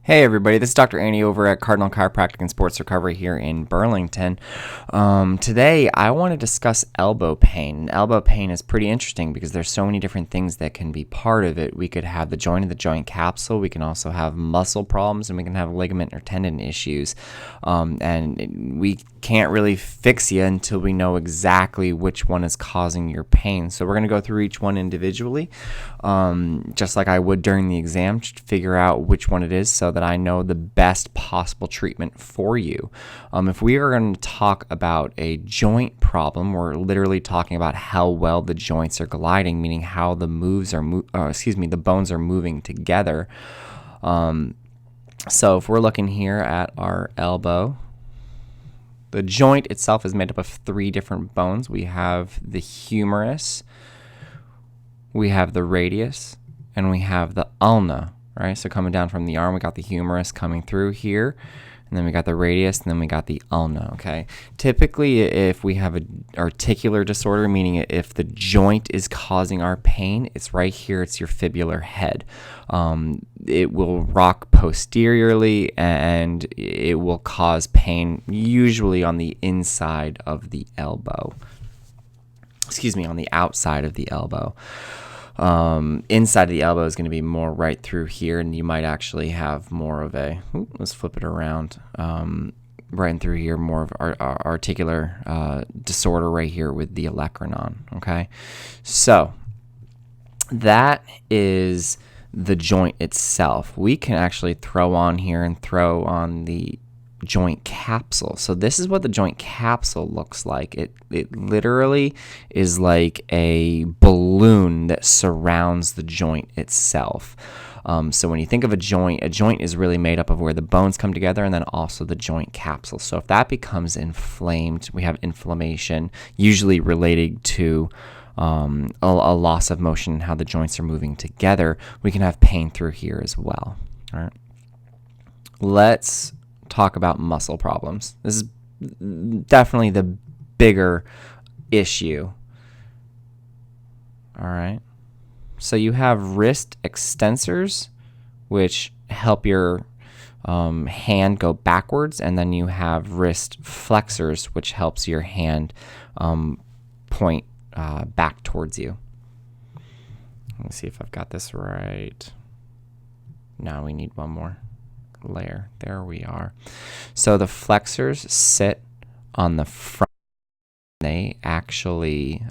Hey everybody, this is Dr. Andy over at Cardinal Chiropractic and Sports Recovery here in Burlington. Today I want to discuss elbow pain. Elbow pain is pretty interesting because there's so many different things that can be part of it. We could have the joint of the joint capsule, we can also have muscle problems, and we can have ligament or tendon issues. And we can't really fix you until we know exactly which one is causing your pain. So we're going to go through each one individually, just like I would during the exam, to figure out which one it is so that I know the best possible treatment for you. If we are going to talk about a joint problem, we're literally talking about how well the joints are gliding, meaning how the the bones are moving together. So if we're looking here at our elbow, the joint itself is made up of three different bones. We have the humerus, we have the radius, and we have the ulna, right? So coming down from the arm, we got the humerus coming through here, and then we got the radius, and then we got the ulna, okay? Typically, if we have an articular disorder, meaning if the joint is causing our pain, it's right here, it's your fibular head. It will rock posteriorly, and it will cause pain, usually on the inside of the elbow. On the outside of the elbow. Inside of the elbow is going to be more right through here, and you might actually have more of a, let's flip it around, right in through here, more of articular disorder right here with the olecranon, okay? So that is the joint itself. We can actually throw on the joint capsule. So this is what the joint capsule looks like. It literally is like a balloon that surrounds the joint itself. So when you think of a joint is really made up of where the bones come together and then also the joint capsule. So if that becomes inflamed, we have inflammation, usually related to a loss of motion and how the joints are moving together. We can have pain through here as well. All right. Let's talk about muscle problems. This is definitely the bigger issue. All right. So you have wrist extensors, which help your hand go backwards, and then you have wrist flexors, which helps your hand point back towards you. Let me see if I've got this right. Now we need one more layer. There we are. So the flexors sit on the front. They actually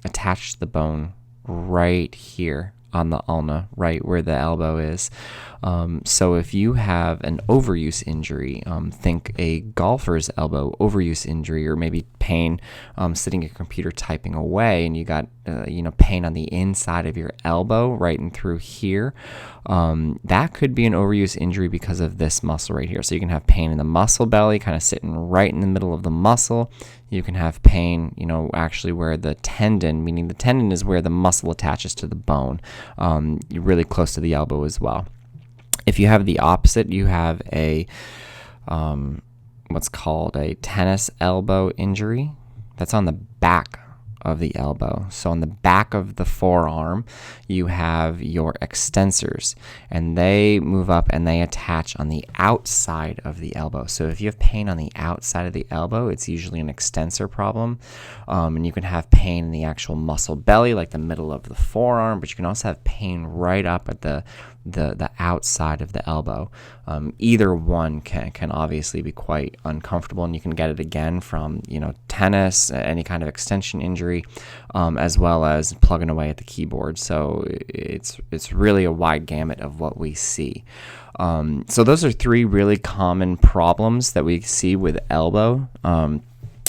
attach the bone right here on the ulna, right where the elbow is. So if you have an overuse injury, think a golfer's elbow overuse injury, or maybe pain sitting at a computer typing away, and you got pain on the inside of your elbow right and through here, that could be an overuse injury because of this muscle right here. So you can have pain in the muscle belly, kind of sitting right in the middle of the muscle. You can have pain, actually where the tendon, meaning the tendon is where the muscle attaches to the bone, really close to the elbow as well. If you have the opposite, you have a what's called a tennis elbow injury. That's on the back of the elbow. So on the back of the forearm, you have your extensors, and they move up and they attach on the outside of the elbow. So if you have pain on the outside of the elbow, it's usually an extensor problem. And you can have pain in the actual muscle belly, like the middle of the forearm, but you can also have pain right up at the outside of the elbow. Either one can obviously be quite uncomfortable, and you can get it again from tennis, any kind of extension injury, as well as plugging away at the keyboard. So it's really a wide gamut of what we see. So those are three really common problems that we see with elbow.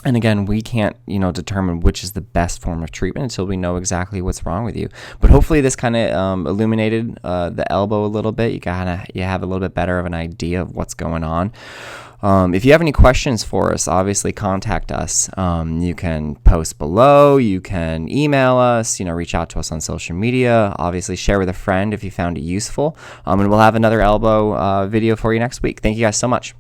And again, we can't, determine which is the best form of treatment until we know exactly what's wrong with you. But hopefully this kind of illuminated the elbow a little bit. You have a little bit better of an idea of what's going on. If you have any questions for us, obviously contact us. You can post below, you can email us, reach out to us on social media, obviously share with a friend if you found it useful. And we'll have another elbow video for you next week. Thank you guys so much.